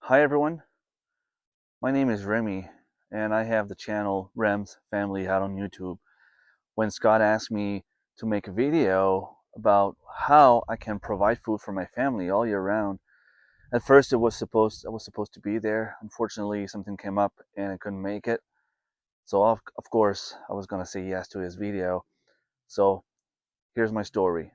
Hi everyone, my name is Remy and I have the channel Rem's Family out on YouTube. When Scott asked me to make a video about how I can provide food for my family all year round, at first I was supposed to be there. Unfortunately, something came up and I couldn't make it. So of course I was gonna say yes to his video. So here's my story.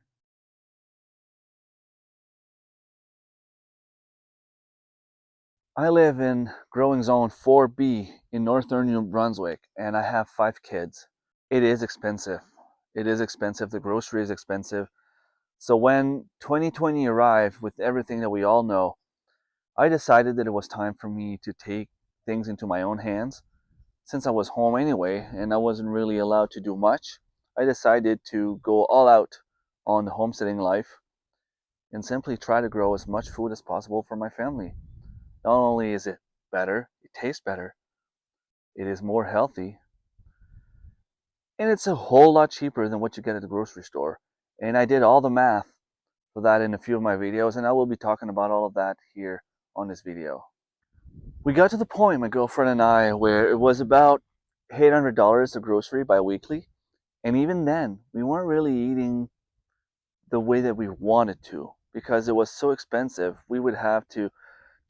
I live in growing zone 4B in northern New Brunswick and I have 5 kids. It is expensive. It is expensive. The grocery is expensive. So when 2020 arrived with everything that we all know, I decided that it was time for me to take things into my own hands. Since I was home anyway and I wasn't really allowed to do much, I decided to go all out on the homesteading life and simply try to grow as much food as possible for my family. Not only is it better, it tastes better, it is more healthy, and it's a whole lot cheaper than what you get at the grocery store. And I did all the math for that in a few of my videos, and I will be talking about all of that here on this video. We got to the point, my girlfriend and I, where it was about $800 a grocery bi-weekly, and even then, we weren't really eating the way that we wanted to because it was so expensive. We would have to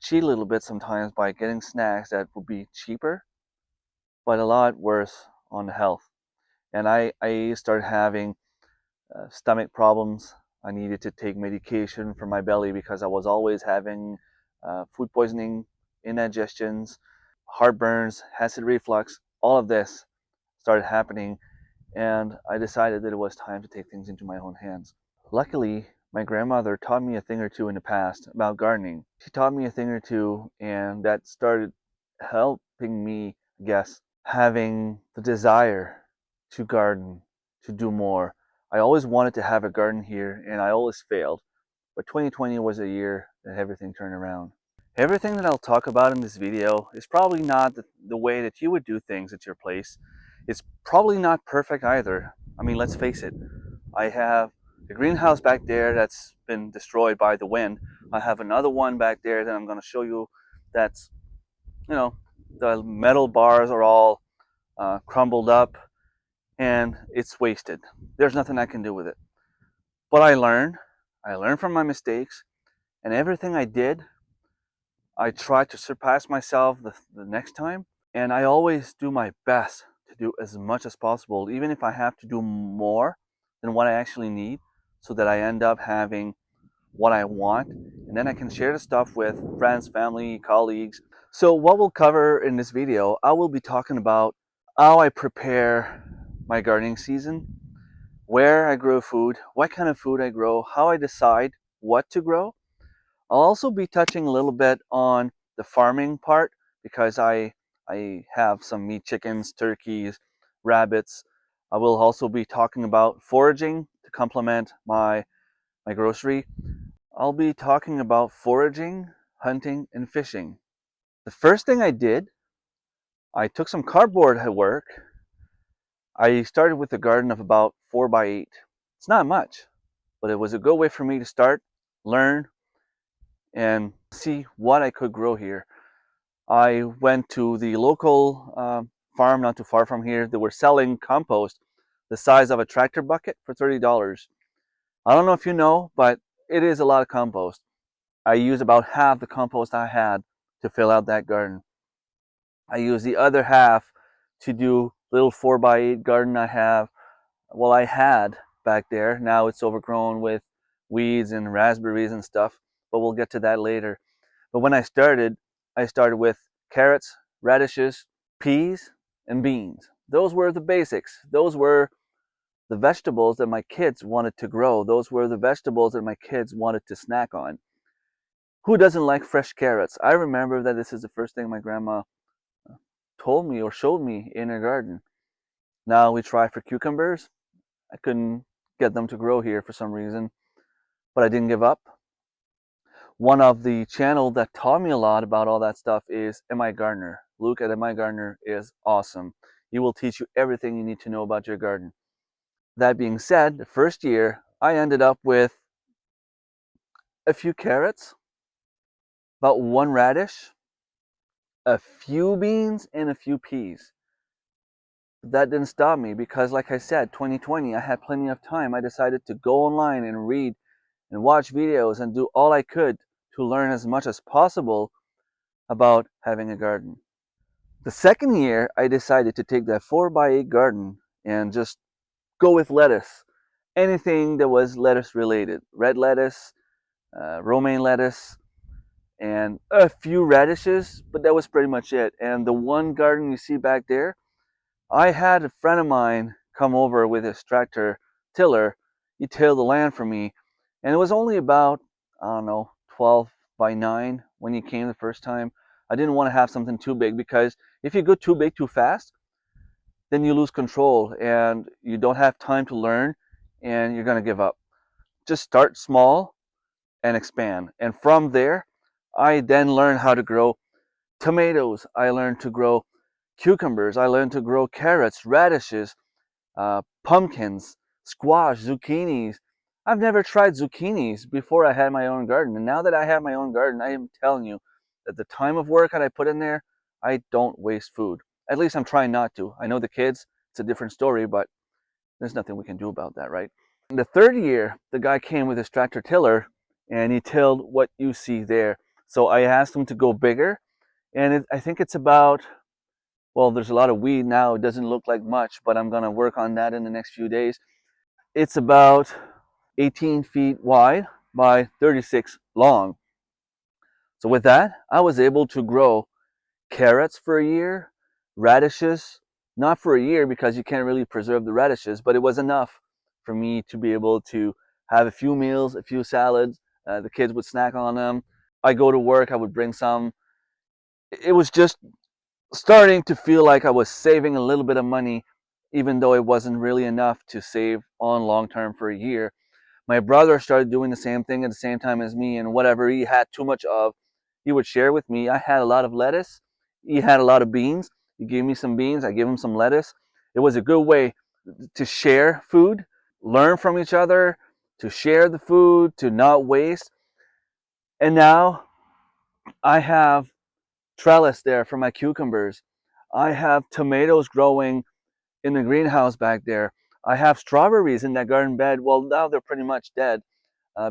cheat a little bit sometimes by getting snacks that would be cheaper, but a lot worse on the health. And I started having stomach problems. I needed to take medication for my belly because I was always having food poisoning, indigestions, heartburns, acid reflux. All of this started happening, and I decided that it was time to take things into my own hands. Luckily, my grandmother taught me a thing or two in the past about gardening. She taught me a thing or two, and that started helping me, I guess, having the desire to garden, to do more. I always wanted to have a garden here and I always failed. But 2020 was a year that everything turned around. Everything that I'll talk about in this video is probably not the way that you would do things at your place. It's probably not perfect either. I mean, let's face it. I have the greenhouse back there that's been destroyed by the wind. I have another one back there that I'm going to show you that's, you know, the metal bars are all crumbled up and it's wasted. There's nothing I can do with it. But I learned from my mistakes, and everything I did, I tried to surpass myself the next time. And I always do my best to do as much as possible, even if I have to do more than what I actually need, so that I end up having what I want. And then I can share the stuff with friends, family, colleagues. So what we'll cover in this video, I will be talking about how I prepare my gardening season, where I grow food, what kind of food I grow, how I decide what to grow. I'll also be touching a little bit on the farming part because I have some meat chickens, turkeys, rabbits. I will also be talking about foraging to complement my grocery. I'll be talking about foraging, hunting, and fishing. The first thing I did, I took some cardboard at work. I started with a garden of about 4 by 8. It's not much, but it was a good way for me to start, learn, and see what I could grow here. I went to the local farm not too far from here. They were selling compost the size of a tractor bucket for $30. I don't know if you know, but it is a lot of compost. I used about half the compost I had to fill out that garden. I used the other half to do little 4 by 8 garden I had back there. Now it's overgrown with weeds and raspberries and stuff, but we'll get to that later. But when I started with carrots, radishes, peas, and beans. Those were the basics. Those were the vegetables that my kids wanted to grow. Those were the vegetables that my kids wanted to snack on. Who doesn't like fresh carrots? I remember that this is the first thing my grandma told me or showed me in her garden. Now we try for cucumbers. I couldn't get them to grow here for some reason, but I didn't give up. One of the channel that taught me a lot about all that stuff is MI Gardener. Luke at MI Gardener is awesome. He will teach you everything you need to know about your garden. That being said, the first year I ended up with a few carrots, about one radish, a few beans, and a few peas. That didn't stop me because, like I said, 2020, I had plenty of time. I decided to go online and read and watch videos and do all I could to learn as much as possible about having a garden. The second year, I decided to take that 4x8 garden and just go with lettuce. Anything that was lettuce related. Red lettuce, romaine lettuce, and a few radishes, but that was pretty much it. And the one garden you see back there, I had a friend of mine come over with his tractor tiller. He tilled the land for me, and it was only about, I don't know, 12 by 9 when he came the first time. I didn't want to have something too big because if you go too big too fast, then you lose control and you don't have time to learn and you're going to give up. Just start small and expand. And from there, I then learned how to grow tomatoes. I learned to grow cucumbers. I learned to grow carrots, radishes, pumpkins, squash, zucchinis. I've never tried zucchinis before I had my own garden. And now that I have my own garden, I am telling you that the time of work that I put in there, I don't waste food. At least I'm trying not to. I know the kids, it's a different story, but there's nothing we can do about that, right? In the third year, the guy came with his tractor tiller and he tilled what you see there. So I asked him to go bigger, and I think it's about, well, there's a lot of weed now. It doesn't look like much, but I'm going to work on that in the next few days. It's about 18 feet wide by 36 long. So with that, I was able to grow carrots for a year, radishes, not for a year because you can't really preserve the radishes, but it was enough for me to be able to have a few meals, a few salads. The kids would snack on them. I go to work, I would bring some. It was just starting to feel like I was saving a little bit of money, even though it wasn't really enough to save on long term for a year. My brother started doing the same thing at the same time as me, and whatever he had too much of, he would share with me. I had a lot of lettuce. He had a lot of beans. He gave me some beans. I gave him some lettuce. It was a good way to share food, learn from each other, to share the food, to not waste. And now I have trellis there for my cucumbers. I have tomatoes growing in the greenhouse back there. I have strawberries in that garden bed. Well, now they're pretty much dead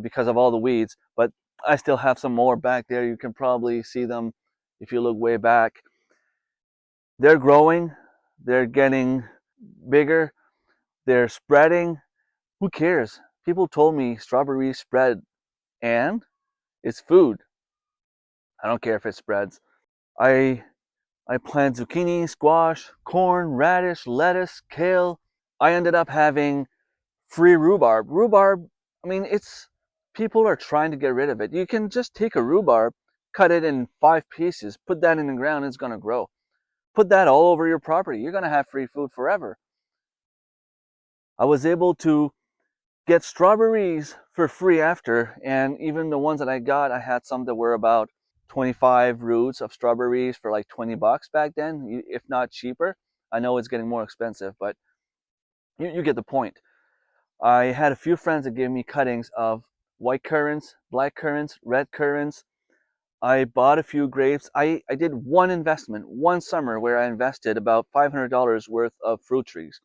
because of all the weeds, but I still have some more back there. You can probably see them if you look way back. They're growing, they're getting bigger, they're spreading. Who cares? People told me strawberries spread, and it's food. I don't care if it spreads. I I planted zucchini, squash, corn, radish, lettuce, kale. I ended up having free rhubarb. Rhubarb, I mean, it's people are trying to get rid of it. You can just take a rhubarb, cut it in 5 pieces, put that in the ground, it's going to grow. Put that all over your property. You're going to have free food forever. I was able to get strawberries for free after, and even the ones that I got, I had some that were about 25 roots of strawberries for like 20 bucks back then, if not cheaper. I know it's getting more expensive, but you get the point. I had a few friends that gave me cuttings of white currants, black currants, red currants. I bought a few grapes. I did one investment, one summer, where I invested about $500 worth of fruit trees.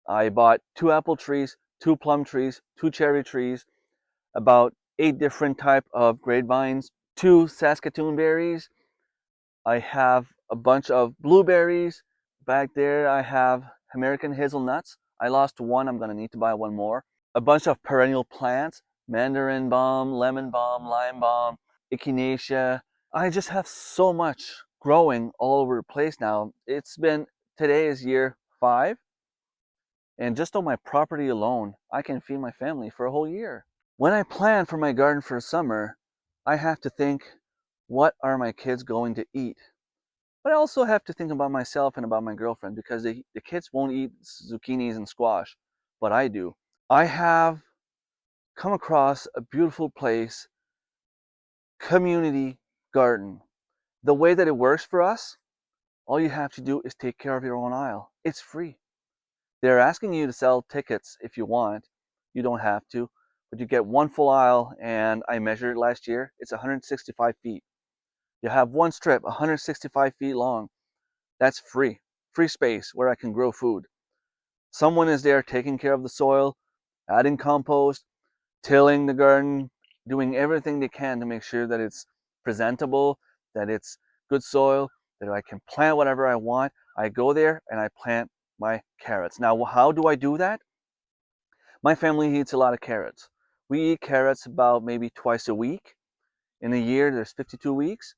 I bought 2 apple trees, 2 plum trees, 2 cherry trees, about 8 different type of grapevines, 2 Saskatoon berries. I have a bunch of blueberries. Back there I have American hazelnuts. I lost one, I'm gonna need to buy one more. A bunch of perennial plants, mandarin balm, lemon balm, lime balm, echinacea. I just have so much growing all over the place now. Today is year 5, and just on my property alone, I can feed my family for a whole year. When I plan for my garden for summer, I have to think, what are my kids going to eat? But I also have to think about myself and about my girlfriend because the kids won't eat zucchinis and squash, but I do. I have come across a beautiful place, community garden. The way that it works for us, all you have to do is take care of your own aisle. It's free. They're asking you to sell tickets if you want. You don't have to, but you get one full aisle, and I measured it last year. It's 165 feet. You have one strip 165 feet long. That's free space where I can grow food. Someone is there taking care of the soil, adding compost, tilling the garden, doing everything they can to make sure that it's presentable, that it's good soil, that I can plant whatever I want. I go there and I plant my carrots. Now, how do I do that? My family eats a lot of carrots. We eat carrots about maybe twice a week. In a year, there's 52 weeks.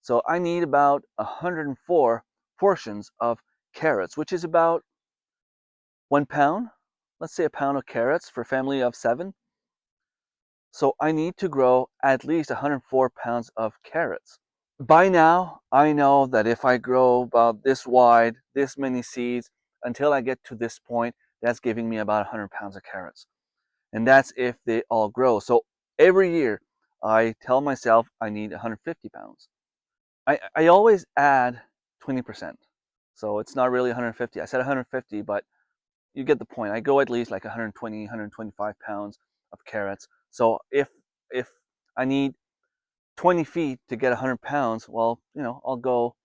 So I need about 104 portions of carrots, which is about 1 pound. Let's say a pound of carrots for a family of 7. So I need to grow at least 104 pounds of carrots. By now, I know that if I grow about this wide, this many seeds, until I get to this point, that's giving me about 100 pounds of carrots. And that's if they all grow. So every year, I tell myself I need 150 pounds. I always add 20%. So it's not really 150. I said 150, but you get the point. I go at least like 120, 125 pounds of carrots. So if I need 20 feet to get 100 pounds, well, I'll go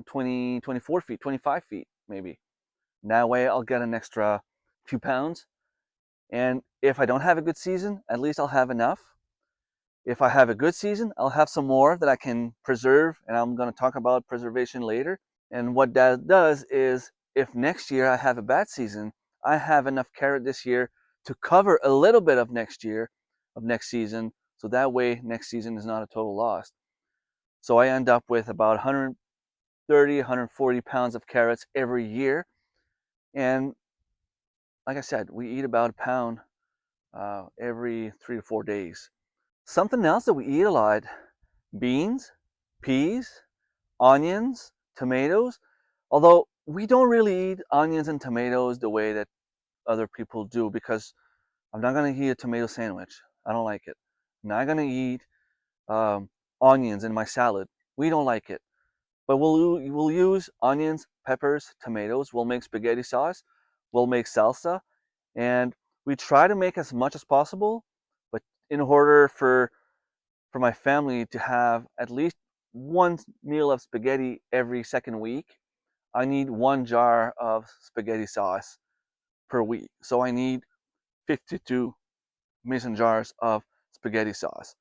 20, 24 feet, 25 feet maybe. And that way I'll get an extra few pounds. And if I don't have a good season, at least I'll have enough. If I have a good season, I'll have some more that I can preserve, and I'm going to talk about preservation later. And what that does is, if next year I have a bad season, I have enough carrot this year to cover a little bit of next year, of next season, so that way next season is not a total loss. So I end up with about 130, 140 pounds of carrots every year. And like I said, we eat about a pound every 3 to 4 days. Something else that we eat a lot: beans, peas, onions, tomatoes. Although we don't really eat onions and tomatoes the way that other people do, because I'm not going to eat a tomato sandwich. I don't like it. I'm not going to eat onions in my salad. We don't like it. But we'll use onions, peppers, tomatoes. We'll make spaghetti sauce. We'll make salsa. And we try to make as much as possible. But in order for my family to have at least one meal of spaghetti every second week, I need 1 jar of spaghetti sauce per week. So I need 52 mason jars of spaghetti sauce.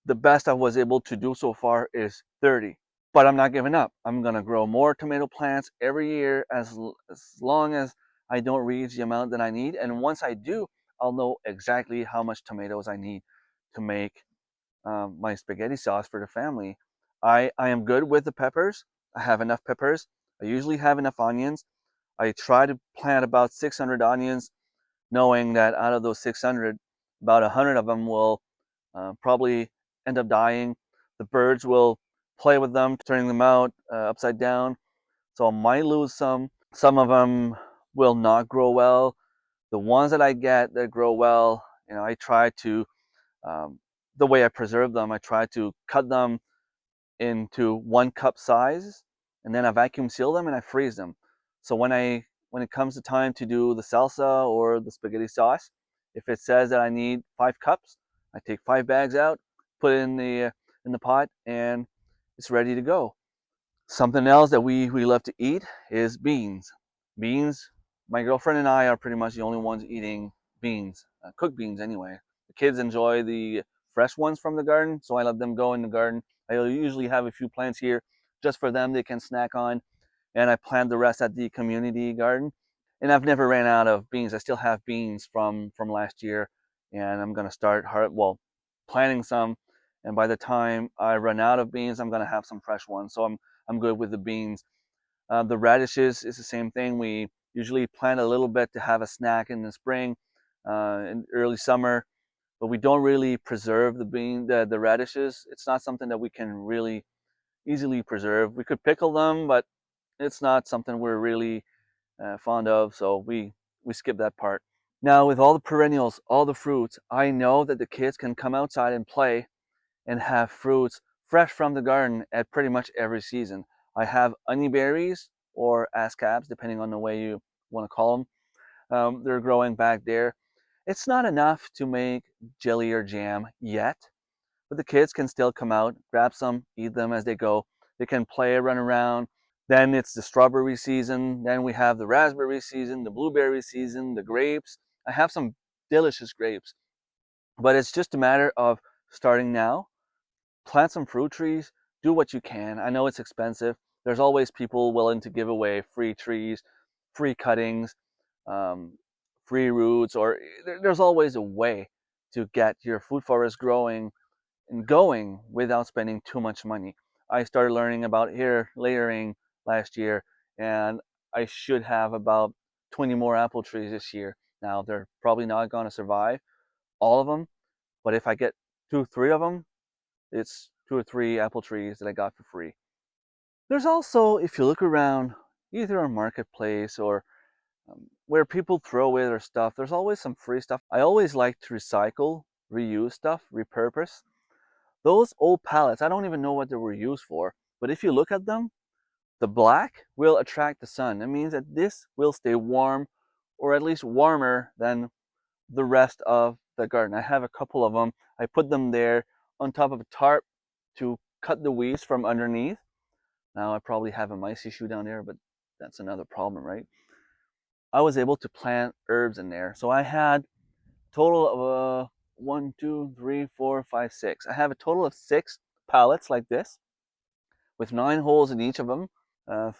The best I was able to do so far is 30. But I'm not giving up. I'm going to grow more tomato plants every year as long as I don't reach the amount that I need. And once I do, I'll know exactly how much tomatoes I need to make my spaghetti sauce for the family. I am good with the peppers. I have enough peppers. I usually have enough onions. I try to plant about 600 onions, knowing that out of those 600, about 100 of them will probably end up dying. The birds will play with them, turning them out upside down. So I might lose some. Some of them will not grow well. The ones that I get that grow well, I try to, the way I preserve them, I try to cut them into 1 cup size, and then I vacuum seal them and I freeze them. So when it comes to time to do the salsa or the spaghetti sauce, if it says that I need 5 cups, I take 5 bags out, put it in the pot, and it's ready to go. Something else that we love to eat is beans. Beans. My girlfriend and I are pretty much the only ones eating beans, cooked beans anyway. The kids enjoy the fresh ones from the garden, so I let them go in the garden. I usually have a few plants here just for them they can snack on, and I plant the rest at the community garden. And I've never ran out of beans. I still have beans from last year, and I'm gonna start planting some. And by the time I run out of beans, I'm gonna have some fresh ones. So I'm good with the beans. The radishes is the same thing. We usually plant a little bit to have a snack in the spring, in early summer, but we don't really preserve the radishes. It's not something that we can really easily preserve. We could pickle them, but it's not something we're really fond of, so we skip that part. Now, with all the perennials, all the fruits, I know that the kids can come outside and play and have fruits fresh from the garden at pretty much every season. I have honeyberries or ascabs, depending on the way you want to call them. They're growing back there. It's not enough to make jelly or jam yet, but the kids can still come out, grab some, eat them as they go. They can play, run around. Then it's the strawberry season. Then we have the raspberry season, the blueberry season, the grapes. I have some delicious grapes, but it's just a matter of starting now. Plant some fruit trees, do what you can. I know it's expensive. There's always people willing to give away free trees, free cuttings, um, free roots, or there's always a way to get your food forest growing and going without spending too much money. I started learning about air layering last year, and I should have about 20 more apple trees this year. Now, they're probably not going to survive all of them, but if I get 2, 3 of them, it's 2 or 3 apple trees that I got for free. There's also, if you look around, either on Marketplace or where people throw away their stuff, there's always some free stuff. I always like to recycle, reuse stuff, repurpose. Those old pallets, I don't even know what they were used for, but if you look at them, the black will attract the sun. It means that this will stay warm, or at least warmer than the rest of the garden. I have a couple of them. I put them there on top of a tarp to cut the weeds from underneath. Now I probably have a mice issue down there, but that's another problem, right? I was able to plant herbs in there. So I had a total of 1, 2, 3, 4, 5, 6. I have a total of 6 pallets like this with 9 holes in each of them.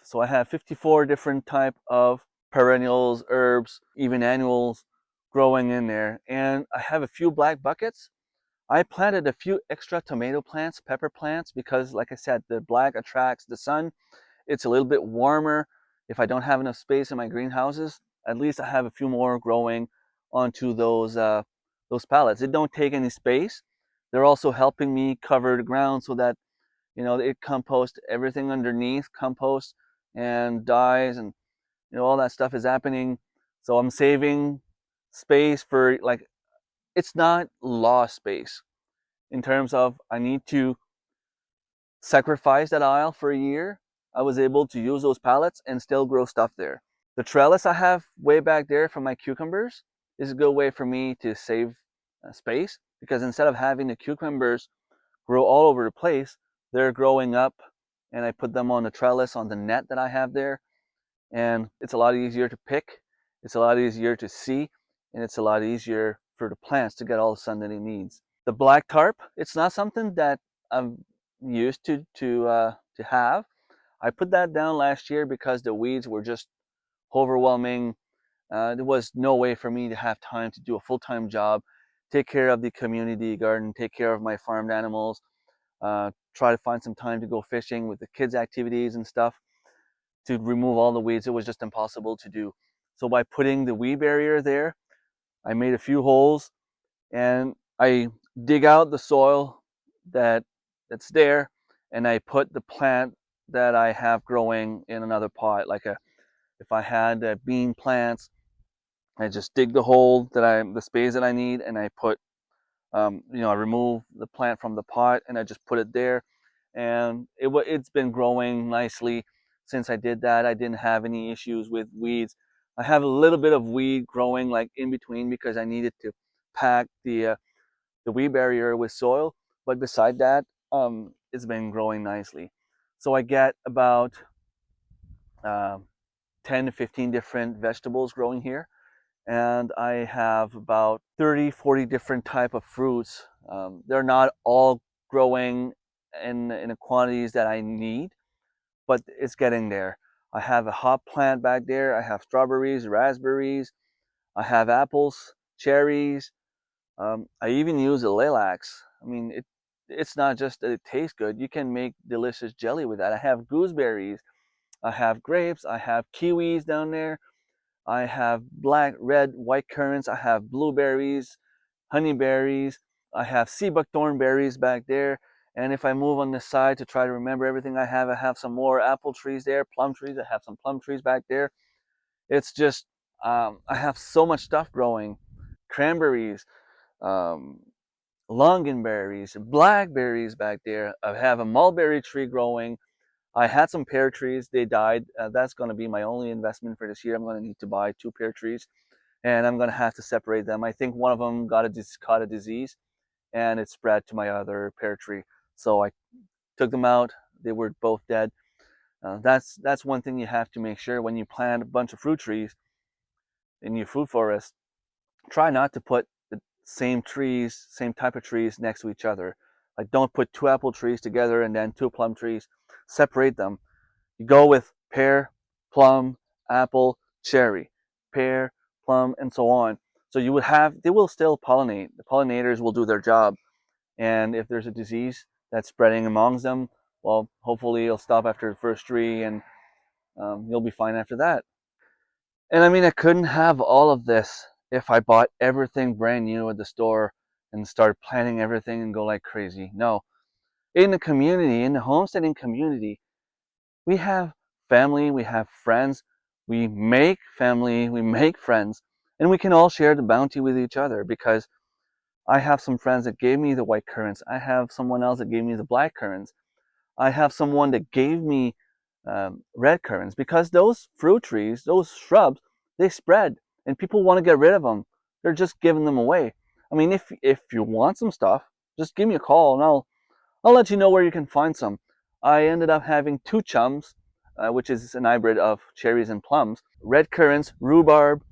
So I have 54 different type of perennials, herbs, even annuals growing in there. And I have a few black buckets. I planted a few extra tomato plants, pepper plants, because like I said, the black attracts the sun. It's a little bit warmer. If I don't have enough space in my greenhouses, at least I have a few more growing onto those pallets. They don't take any space. They're also helping me cover the ground so that it composts everything underneath, composts and dies, and all that stuff is happening. So I'm saving space for, like, it's not lost space in terms of I need to sacrifice that aisle for a year. I was able to use those pallets and still grow stuff there. The trellis I have way back there for my cucumbers is a good way for me to save space, because instead of having the cucumbers grow all over the place, they're growing up, and I put them on the trellis on the net that I have there, and it's a lot easier to pick, it's a lot easier to see, and it's a lot easier for the plants to get all the sun that it needs. The black tarp, it's not something that I'm used to have. I put that down last year because the weeds were just overwhelming. There was no way for me to have time to do a full-time job, take care of the community garden, take care of my farmed animals, try to find some time to go fishing with the kids' activities and stuff to remove all the weeds. It was just impossible to do. So by putting the weed barrier there, I made a few holes, and I dig out the soil that's there, and I put the plant that I have growing in another pot. Like, if I had bean plants, I just dig the space that I need, and I put I remove the plant from the pot and I just put it there, and it's been growing nicely since I did that. I didn't have any issues with weeds. I have a little bit of weed growing like in between because I needed to pack the weed barrier with soil, but beside that, it's been growing nicely. So I get about uh, 10 to 15 different vegetables growing here, and I have about 30, 40 different type of fruits. They're not all growing in the quantities that I need, but it's getting there. I have a hop plant back there. I have strawberries, raspberries. I have apples, cherries. I even use a lilacs. I mean, it's not just that it tastes good. You can make delicious jelly with that. I have gooseberries. I have grapes. I have kiwis down there. I have black, red, white currants. I have blueberries, honeyberries. I have sea buckthorn berries back there. And if I move on the side to try to remember everything I have some more apple trees there, plum trees. I have some plum trees back there. It's just, I have so much stuff growing. Cranberries, um, longanberries, blackberries back there. I have a mulberry tree growing. I had some pear trees. They died. That's going to be my only investment for this year. I'm going to need to buy 2 pear trees and I'm gonna have to separate them. I think one of them caught a disease, and it spread to my other pear tree. So I took them out. They were both dead. That's one thing you have to make sure when you plant a bunch of fruit trees in your fruit forest. Try not to put the same type of trees next to each other. Like don't put two apple trees together and then two plum trees. Separate them. You go with pear, plum, apple, cherry, pear, plum, and so on. So they will still pollinate. The pollinators will do their job. And if there's a disease that's spreading amongst them, well, hopefully it'll stop after the first tree and you'll be fine after that. And I mean, I couldn't have all of this if I bought everything brand new at the store and started planting everything and go like crazy. No. In the community, in the homesteading community, we have family, we have friends, we make family, we make friends, and we can all share the bounty with each other because I have some friends that gave me the white currants. I have someone else that gave me the black currants. I have someone that gave me red currants because those fruit trees, those shrubs, they spread and people want to get rid of them. They're just giving them away. I mean, if you want some stuff, just give me a call and I'll let you know where you can find some. I ended up having two chums, which is an hybrid of cherries and plums, red currants, rhubarb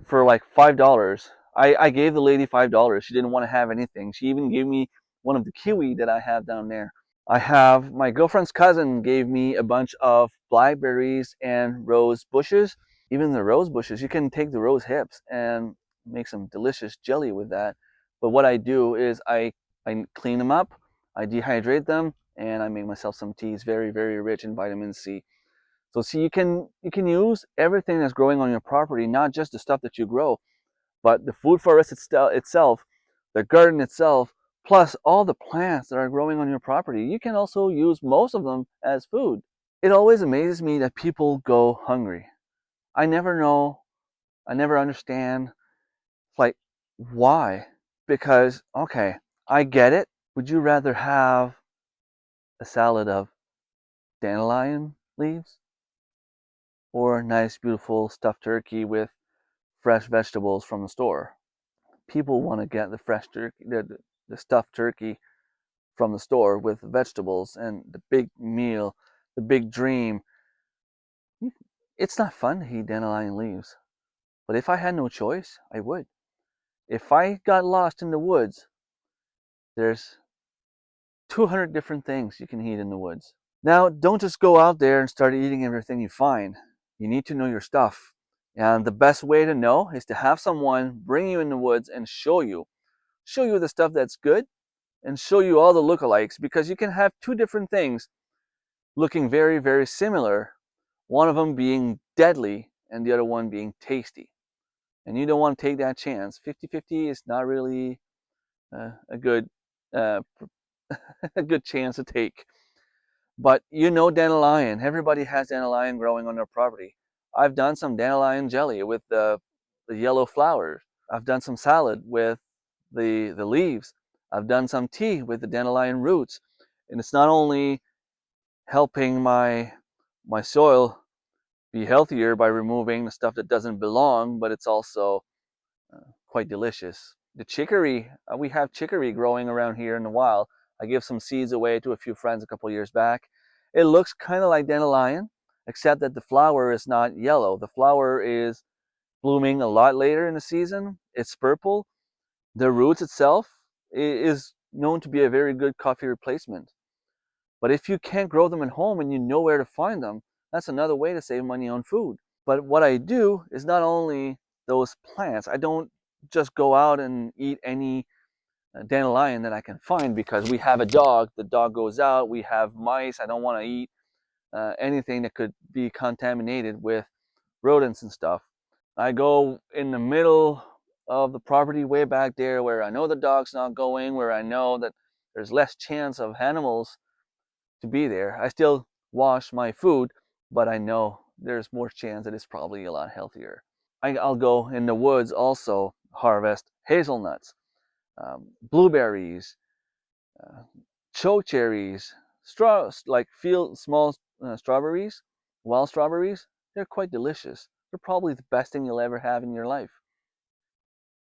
for like $5. I gave the lady $5. She didn't want to have anything. She even gave me one of the kiwi that I have down there. I have my girlfriend's cousin gave me a bunch of blackberries and rose bushes. Even the rose bushes, you can take the rose hips and make some delicious jelly with that. But what I do is I clean them up, I dehydrate them, and I make myself some teas very, very rich in vitamin C. So see, you can use everything that's growing on your property, not just the stuff that you grow, but the food forest itself, the garden itself, plus all the plants that are growing on your property. You can also use most of them as food. It always amazes me that people go hungry. I never know, I never understand, like, why? Because, okay, I get it. Would you rather have a salad of dandelion leaves or a nice, beautiful stuffed turkey with fresh vegetables from the store? People want to get the fresh turkey, the stuffed turkey from the store with vegetables and the big meal, the big dream. It's not fun to eat dandelion leaves, but if I had no choice, I would. If I got lost in the woods, there's 200 different things you can eat in the woods. Now, don't just go out there and start eating everything you find. You need to know your stuff. And the best way to know is to have someone bring you in the woods and show you the stuff that's good and show you all the lookalikes because you can have two different things looking very, very similar, one of them being deadly and the other one being tasty. And you don't want to take that chance. 50-50 is not really a good uh, a good chance to take. But you know dandelion. Everybody has dandelion growing on their property. I've done some dandelion jelly with the yellow flowers. I've done some salad with the leaves. I've done some tea with the dandelion roots. And it's not only helping my soil be healthier by removing the stuff that doesn't belong, but it's also quite delicious. The chicory, we have chicory growing around here in the wild. I give some seeds away to a few friends a couple years back. It looks kind of like dandelion, except that the flower is not yellow. The flower is blooming a lot later in the season. It's purple. The roots itself is known to be a very good coffee replacement. But if you can't grow them at home and you know where to find them, that's another way to save money on food. But what I do is not only those plants. I don't just go out and eat any dandelion that I can find because we have a dog. The dog goes out. We have mice. I don't want to eat anything that could be contaminated with rodents and stuff. I go in the middle of the property way back there where I know the dog's not going, where I know that there's less chance of animals to be there. I still wash my food, but I know there's more chance that it's probably a lot healthier. I'll go in the woods also harvest hazelnuts, blueberries, uh, chokecherries, straws like field small strawberries, wild strawberries. They're quite delicious. They're probably the best thing you'll ever have in your life.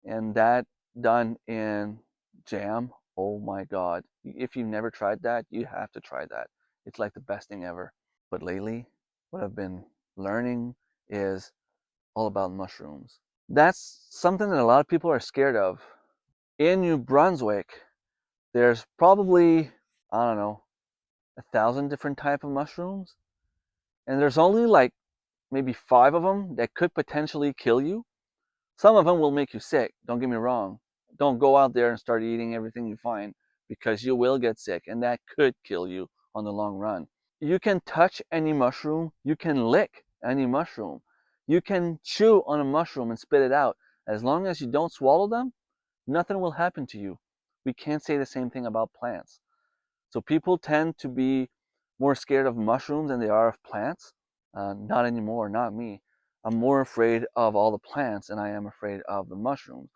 And that done in jam, oh my God. If you've never tried that, you have to try that. It's like the best thing ever. But lately, what I've been learning is all about mushrooms. That's something that a lot of people are scared of. In New Brunswick, there's probably, I don't know, 1,000 different type of mushrooms. And there's only like maybe 5 of them that could potentially kill you. Some of them will make you sick, don't get me wrong. Don't go out there and start eating everything you find, because you will get sick and that could kill you on the long run. You can touch any mushroom, you can lick any mushroom, you can chew on a mushroom and spit it out. As long as you don't swallow them, nothing will happen to you. We can't say the same thing about plants. So people tend to be more scared of mushrooms than they are of plants. Not anymore, not me. I'm more afraid of all the plants than I am afraid of the mushrooms.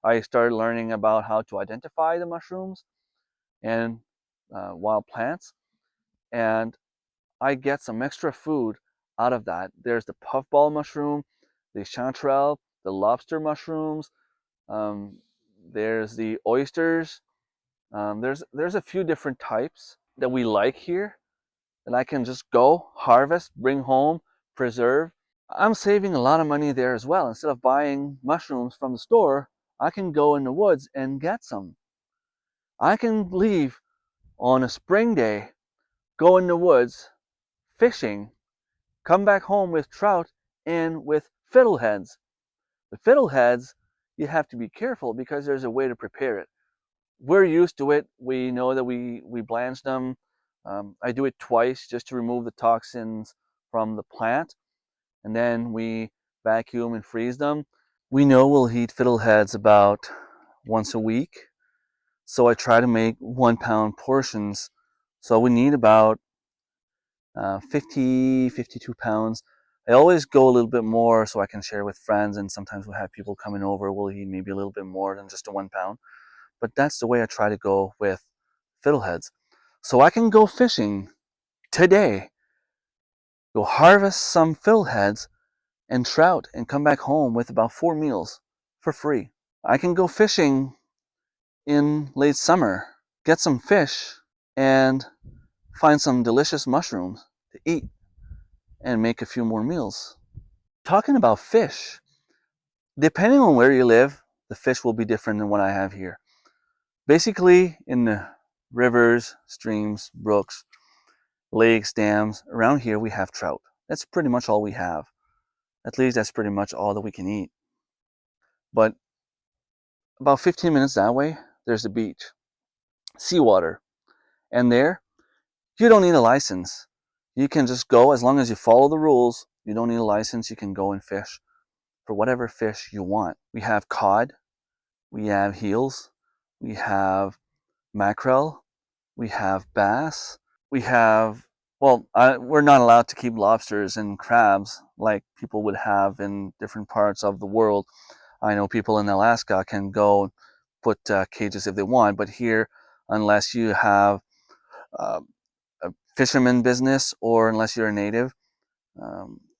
I started learning about how to identify the mushrooms and wild plants, and I get some extra food out of that. There's the puffball mushroom, the chanterelle, the lobster mushrooms, um, there's the oysters. There's a few different types that we like here that I can just go harvest, bring home, preserve. I'm saving a lot of money there as well. Instead of buying mushrooms from the store, I can go in the woods and get some. I can leave on a spring day, go in the woods fishing, come back home with trout and with fiddleheads. The fiddleheads, you have to be careful because there's a way to prepare it. We're used to it. We know that we blanch them. I do it twice just to remove the toxins from the plant, and then we vacuum and freeze them. We know we'll eat fiddleheads about once a week, so I try to make 1 pound portions. So we need about 50, 52 pounds. I always go a little bit more so I can share with friends, and sometimes we'll have people coming over. We'll eat maybe a little bit more than just a 1 pound. But that's the way I try to go with fiddleheads. So I can go fishing today, go harvest some fiddleheads and trout, and come back home with about 4 meals for free. I can go fishing in late summer, get some fish, and find some delicious mushrooms to eat and make a few more meals. Talking about fish, depending on where you live, the fish will be different than what I have here. Basically, in the rivers, streams, brooks, lakes, dams, around here we have trout. That's pretty much all we have. At least that's pretty much all that we can eat. But about 15 minutes that way, there's the beach, seawater. And there, you don't need a license. You can just go, as long as you follow the rules, you don't need a license, you can go and fish for whatever fish you want. We have cod, we have eels, we have mackerel, we have bass, we have, well, we're not allowed to keep lobsters and crabs like people would have in different parts of the world. I know people in Alaska can go put cages if they want, but here, unless you have uh, a fisherman business or unless you're a native,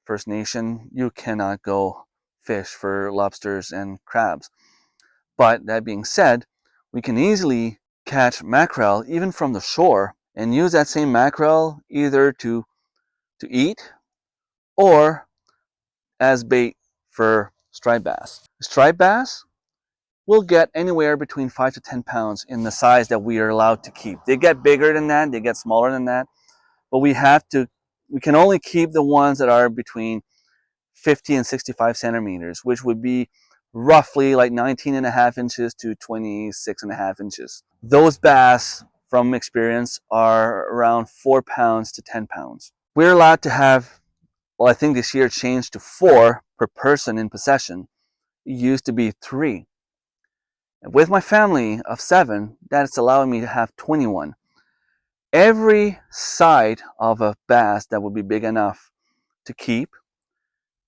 First Nation, you cannot go fish for lobsters and crabs. But that being said, we can easily catch mackerel even from the shore and use that same mackerel either to eat or as bait for striped bass. Striped bass will get anywhere between 5 to 10 pounds in the size that we are allowed to keep. They get bigger than that, they get smaller than that, but we can only keep the ones that are between 50 and 65 centimeters, which would be roughly like 19 and a half inches to 26 and a half inches. Those bass, from experience, are around 4 pounds to 10 pounds. We're allowed to have, well, I think this year changed to 4 per person in possession. It used to be 3. And with my family of 7, that's allowing me to have 21. Every side of a bass that would be big enough to keep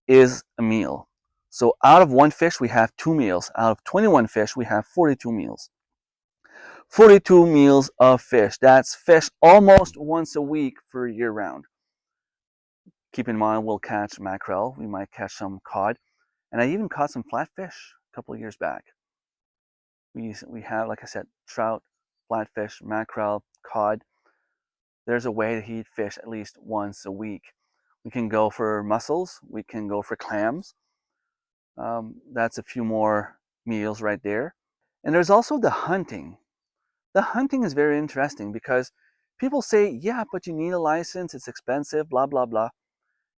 is a meal. So out of 1 fish, we have 2 meals. Out of 21 fish, we have 42 meals. 42 meals of fish. That's fish almost once a week for year round. Keep in mind, we'll catch mackerel, we might catch some cod, and I even caught some flatfish a couple of years back. We have, like I said, trout, flatfish, mackerel, cod. There's a way to eat fish at least once a week. We can go for mussels, we can go for clams. That's a few more meals right there. And there's also the hunting. The hunting is very interesting because people say, yeah, but you need a license, it's expensive, blah, blah, blah.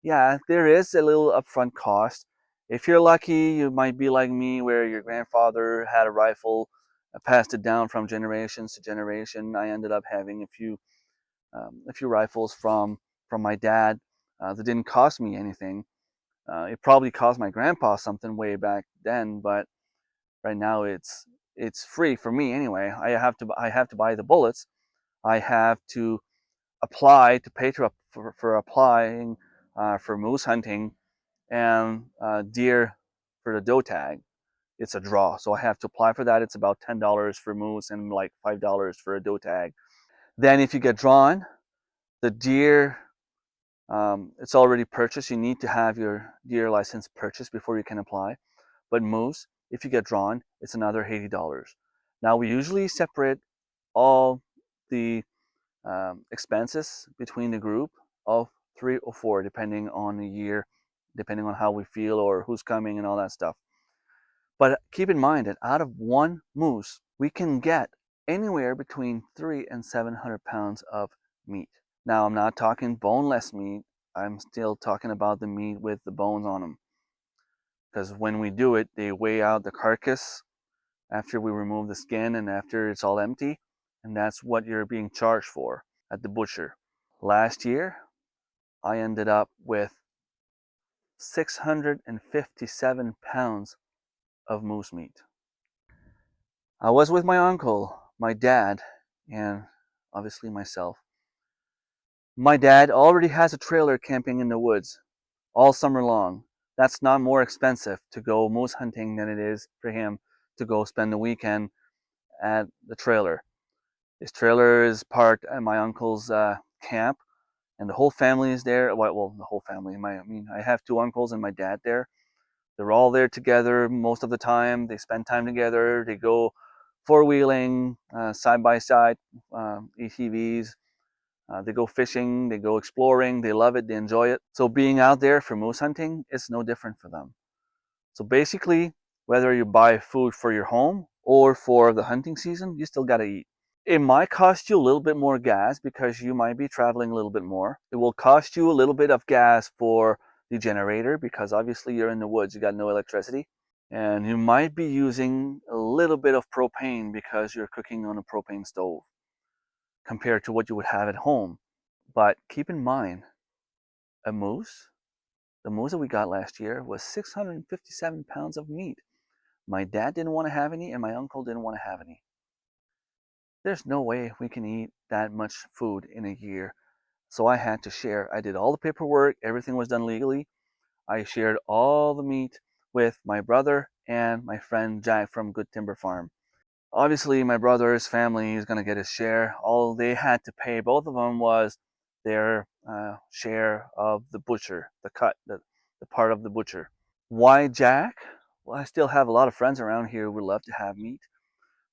Yeah, there is a little upfront cost. If you're lucky, you might be like me, where your grandfather had a rifle, passed it down from generations to generation. I ended up having a few rifles from my dad that didn't cost me anything. It probably cost my grandpa something way back then, but right now it's free for me anyway. I have to buy the bullets. I have to apply to pay for applying for moose hunting and deer for the doe tag. It's a draw, so I have to apply for that. It's about $10 for moose and like $5 for a doe tag. Then if you get drawn, the deer, it's already purchased. You need to have your deer license purchased before you can apply. But moose, if you get drawn, it's another $80. Now we usually separate all the expenses between the group of 3 or 4, depending on the year, depending on how we feel or who's coming and all that stuff. But keep in mind that out of one moose, we can get anywhere between 3 and 700 pounds of meat. Now, I'm not talking boneless meat. I'm still talking about the meat with the bones on them. Because when we do it, they weigh out the carcass after we remove the skin and after it's all empty. And that's what you're being charged for at the butcher. Last year, I ended up with 657 pounds of moose meat. I was with my uncle, my dad, and obviously myself. My dad already has a trailer camping in the woods all summer long. That's not more expensive to go moose hunting than it is for him to go spend the weekend at the trailer. His trailer is parked at my uncle's camp, and the whole family is there. Well, the whole family. I have 2 uncles and my dad there. They're all there together most of the time. They spend time together. They go four-wheeling, side by side, ATVs. They go fishing. They go exploring. They love it. They enjoy it. So being out there for moose hunting is no different for them. So basically, whether you buy food for your home or for the hunting season, you still got to eat. It might cost you a little bit more gas because you might be traveling a little bit more. It will cost you a little bit of gas for the generator because obviously you're in the woods, you got no electricity. And you might be using a little bit of propane because you're cooking on a propane stove compared to what you would have at home. But keep in mind, a moose, the moose that we got last year was 657 pounds of meat. My dad didn't want to have any, and my uncle didn't want to have any. There's no way we can eat that much food in a year. So I had to share. I did all the paperwork, everything was done legally. I shared all the meat with my brother and my friend Jack from Good Timber Farm. Obviously, my brother's family is going to get his share. All they had to pay, both of them, was their share of the butcher, the cut, the part of the butcher. Why Jack? Well, I still have a lot of friends around here who would love to have meat.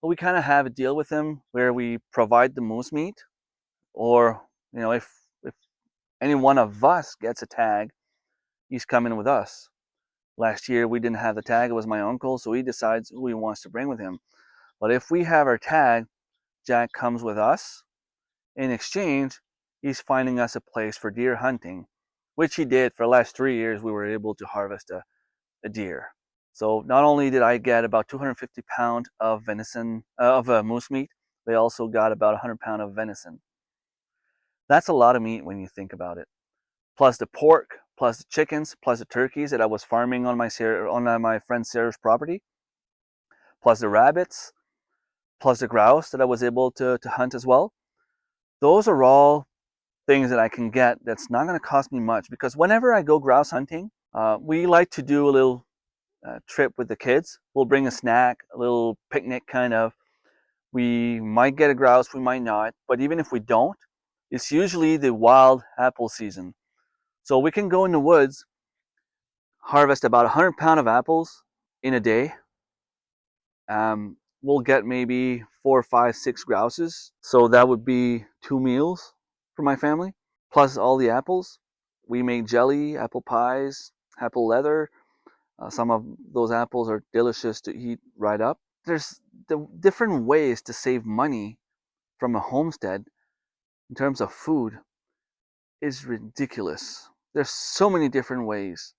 But we kind of have a deal with them where we provide the moose meat, or if any one of us gets a tag, he's coming with us. Last year we didn't have the tag; it was my uncle, so he decides who he wants to bring with him. But if we have our tag, Jack comes with us. In exchange, he's finding us a place for deer hunting, which he did for the last 3 years. We were able to harvest a deer. So not only did I get about 250 pounds of venison of moose meat, they also got about 100 pounds of venison. That's a lot of meat when you think about it. Plus the pork, plus the chickens, plus the turkeys that I was farming on my friend Sarah's property, plus the rabbits, plus the grouse that I was able to hunt as well. Those are all things that I can get that's not going to cost me much, because whenever I go grouse hunting, we like to do a little trip with the kids. We'll bring a snack, a little picnic kind of. We might get a grouse, we might not, but even if we don't, it's usually the wild apple season. So we can go in the woods, harvest about 100 pounds of apples in a day. We'll get maybe 4, 5, 6 grouses. So that would be 2 meals for my family, plus all the apples. We make jelly, apple pies, apple leather. Some of those apples are delicious to eat right up. There's the different ways to save money from a homestead in terms of food is ridiculous. There's so many different ways.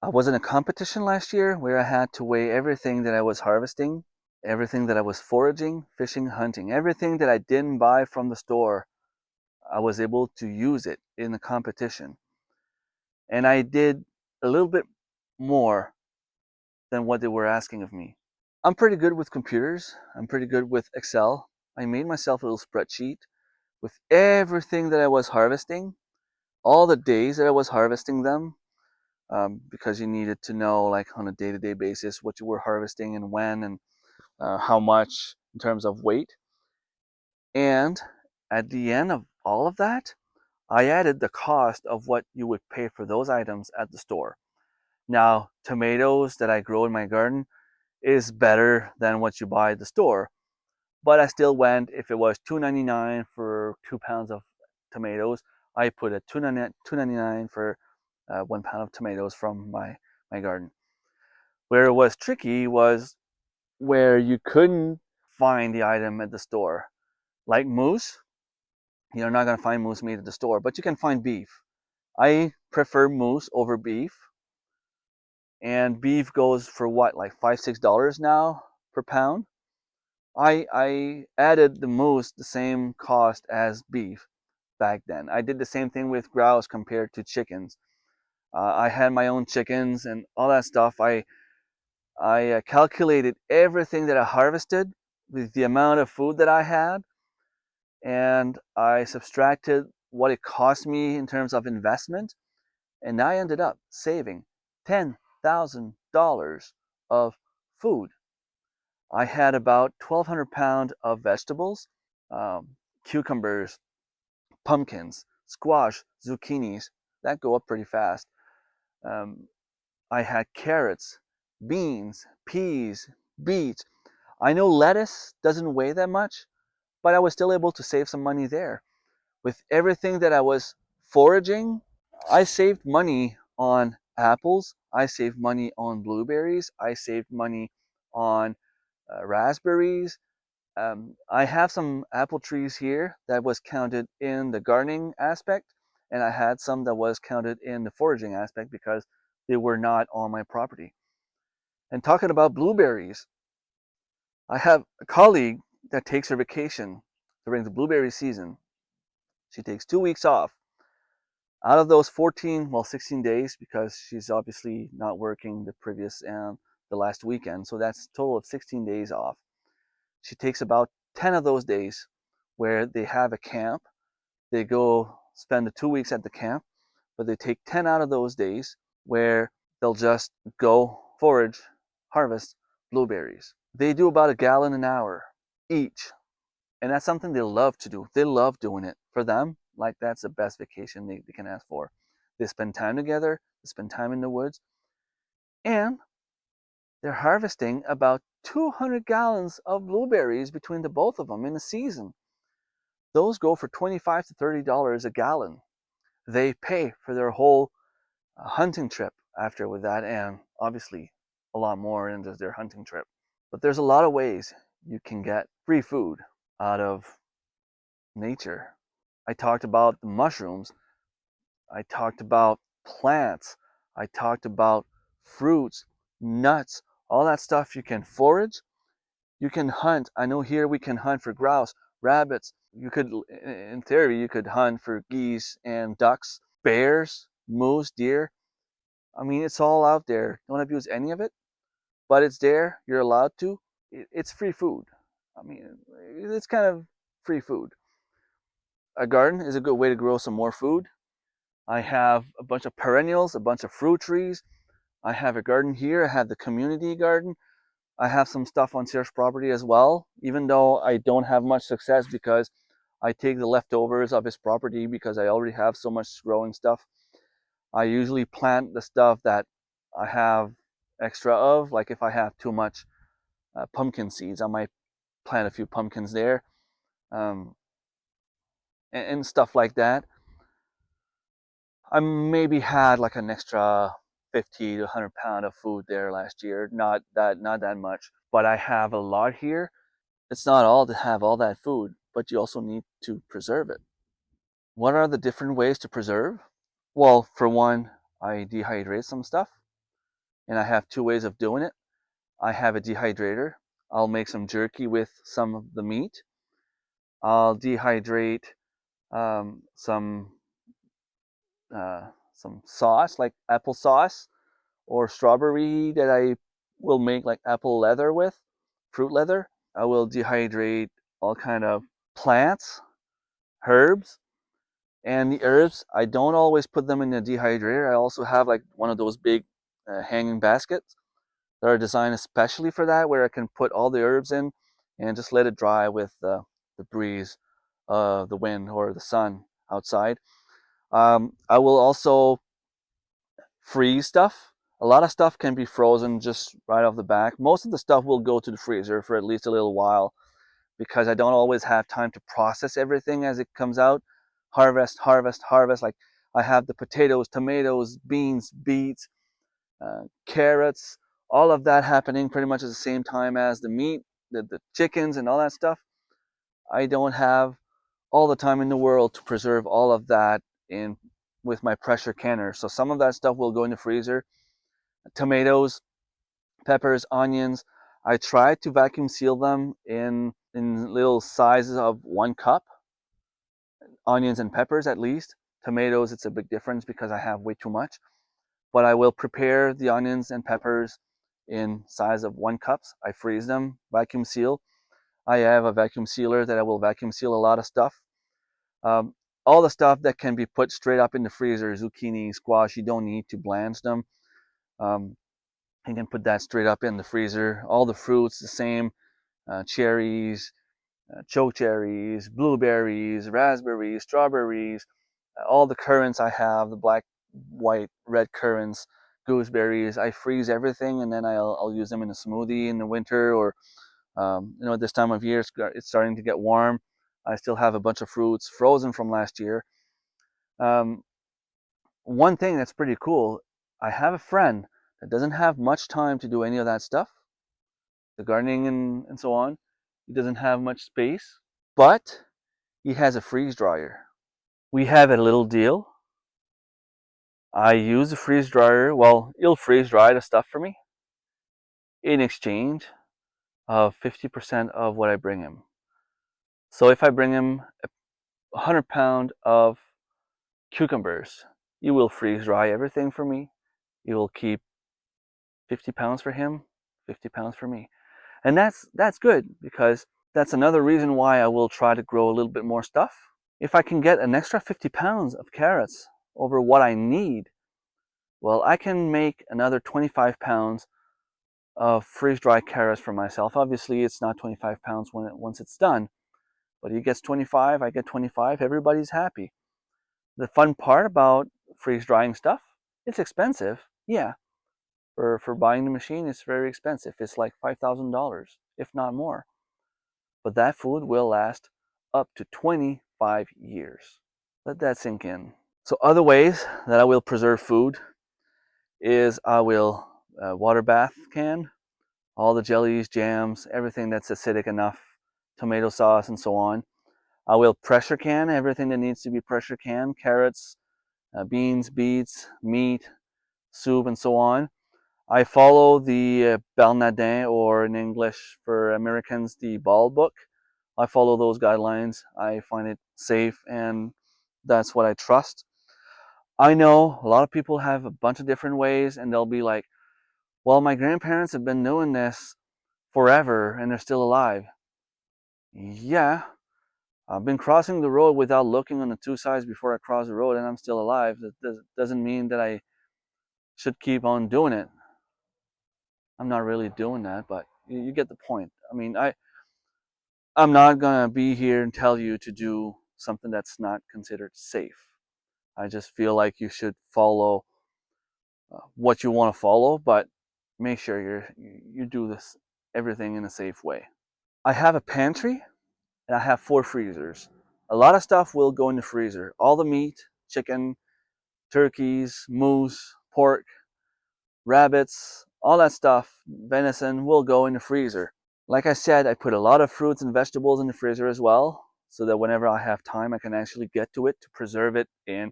I was in a competition last year where I had to weigh everything that I was harvesting, everything that I was foraging, fishing, hunting, everything that I didn't buy from the store. I was able to use it in the competition. And I did a little bit more than what they were asking of me. I'm pretty good with computers. I'm pretty good with Excel. I made myself a little spreadsheet with everything that I was harvesting, all the days that I was harvesting them, because you needed to know, like, on a day-to-day basis what you were harvesting and when, and how much in terms of weight. And at the end of all of that, I added the cost of what you would pay for those items at the store. Now, tomatoes that I grow in my garden is better than what you buy at the store, but I still went, if it was $2.99 for 2 pounds of tomatoes, I put a $2.99 for 1 pound of tomatoes from my garden. Where it was tricky was where you couldn't find the item at the store. Like moose, you're not going to find moose meat at the store, but you can find beef. I prefer moose over beef, and beef goes for what, like $5, $6 now per pound. I added the moose the same cost as beef back then. I did the same thing with grouse compared to chickens. I had my own chickens and all that stuff. I calculated everything that I harvested with the amount of food that I had, and I subtracted what it cost me in terms of investment, and I ended up saving $10,000 of food. I had about 1,200 pounds of vegetables, cucumbers, pumpkins, squash, zucchinis that go up pretty fast. Um, I had carrots, beans, peas, beets. I know lettuce doesn't weigh that much, but I was still able to save some money there. With everything that I was foraging, I saved money on apples, I saved money on blueberries, I saved money on raspberries. I have some apple trees here that was counted in the gardening aspect, and I had some that was counted in the foraging aspect because they were not on my property. And talking about blueberries, I have a colleague that takes her vacation during the blueberry season. She takes 2 weeks off. Out of those 14, well, 16 days, because she's obviously not working the previous and the last weekend, so that's a total of 16 days off. She takes about 10 of those days where they have a camp. They go spend the 2 weeks at the camp, but they take 10 out of those days where they'll just go forage, harvest blueberries. They do about a gallon an hour each, and that's something they love to do. They love doing it. For them, like, that's the best vacation they can ask for. They spend time together, they spend time in the woods, and they're harvesting about 200 gallons of blueberries between the both of them in a season. Those go for $25 to $30 a gallon. They pay for their whole hunting trip after with that, and obviously a lot more into their hunting trip. But there's a lot of ways you can get free food out of nature. I talked about the mushrooms. I talked about plants. I talked about fruits, nuts, all that stuff you can forage. You can hunt. I know here we can hunt for grouse, rabbits. You could, in theory, you could hunt for geese and ducks, bears, moose, deer. I mean, it's all out there. Don't abuse any of it, but it's there. You're allowed to. It's free food. I mean, it's kind of free food. A garden is a good way to grow some more food. I have a bunch of perennials, a bunch of fruit trees. I have a garden here. I have the community garden. I have some stuff on Serge property as well, even though I don't have much success because I take the leftovers of his property because I already have so much growing stuff. I usually plant the stuff that I have extra of. Like if I have too much pumpkin seeds, I might plant a few pumpkins there, um, and stuff like that. I maybe had like an extra 50 to 100 pound of food there last year. Not that much, but I have a lot here. It's not all to have all that food, but you also need to preserve it. What are the different ways to preserve? Well, for one, I dehydrate some stuff, and I have two ways of doing it. I have a dehydrator. I'll make some jerky with some of the meat. I'll dehydrate um, some some sauce, like apple sauce or strawberry that I will make like apple leather with, fruit leather. I will dehydrate all kind of plants, herbs, and the herbs. I don't always put them in the dehydrator. I also have like one of those big hanging baskets that are designed especially for that, where I can put all the herbs in and just let it dry with the breeze, the wind, or the sun outside. I will also freeze stuff. A lot of stuff can be frozen just right off the back. Most of the stuff will go to the freezer for at least a little while because I don't always have time to process everything as it comes out. Harvest, harvest, harvest. Like I have the potatoes, tomatoes, beans, beets, carrots, all of that happening pretty much at the same time as the meat, the chickens, and all that stuff. I don't have all the time in the world to preserve all of that in with my pressure canner. So some of that stuff will go in the freezer. Tomatoes, peppers, onions. I try to vacuum seal them in little sizes of 1 cup. Onions and peppers at least. Tomatoes, it's a big difference because I have way too much. But I will prepare the onions and peppers in size of 1 cups. I freeze them, vacuum seal. I have a vacuum sealer that I will vacuum seal a lot of stuff. Um, all the stuff that can be put straight up in the freezer, zucchini, squash, you don't need to blanch them. Um, you can put that straight up in the freezer. All the fruits, the same, cherries, chokecherries, blueberries, raspberries, strawberries, all the currants I have, the black, white, red currants, gooseberries. I freeze everything and then I'll use them in a smoothie in the winter, or this time of year it's starting to get warm. I still have a bunch of fruits frozen from last year. Um, One thing that's pretty cool, I have a friend that doesn't have much time to do any of that stuff, the gardening and so on. He doesn't have much space, but he has a freeze dryer. We have a little deal. I use the freeze dryer. Well, he'll freeze dry the stuff for me in exchange of 50% of what I bring him. So if I bring him 100 pounds of cucumbers, he will freeze dry everything for me. He will keep 50 pounds for him, 50 pounds for me. And that's good because that's another reason why I will try to grow a little bit more stuff. If I can get an extra 50 pounds of carrots over what I need, well, I can make another 25 pounds of freeze-dried carrots for myself. Obviously, it's not 25 pounds once it's done, but he gets 25, I get 25, everybody's happy. The fun part about freeze-drying stuff, it's expensive. Yeah, for buying the machine, it's very expensive. It's like $5,000, if not more. But that food will last up to 25 years. Let that sink in. So other ways that I will preserve food is I will water bath can all the jellies, jams, everything that's acidic enough, tomato sauce and so on. I will pressure can everything that needs to be pressure canned, carrots, beans, beets, meat, soup and so on. I follow the Bernardin, or in English for Americans, the Ball Book. I follow those guidelines. I find it safe and that's what I trust. I know a lot of people have a bunch of different ways and they'll be like, well, my grandparents have been doing this forever and they're still alive. Yeah, I've been crossing the road without looking on the two sides before I cross the road and I'm still alive. That doesn't mean that I should keep on doing it. I'm not really doing that, but you get the point. I mean, I'm not gonna be here and tell you to do something that's not considered safe. I just feel like you should follow what you want to follow, but make sure you do this everything in a safe way. I have a pantry and I have 4 freezers. A lot of stuff will go in the freezer. All the meat, chicken, turkeys, moose, pork, rabbits, all that stuff, venison will go in the freezer. Like I said, I put a lot of fruits and vegetables in the freezer as well, so that whenever I have time, I can actually get to it to preserve it in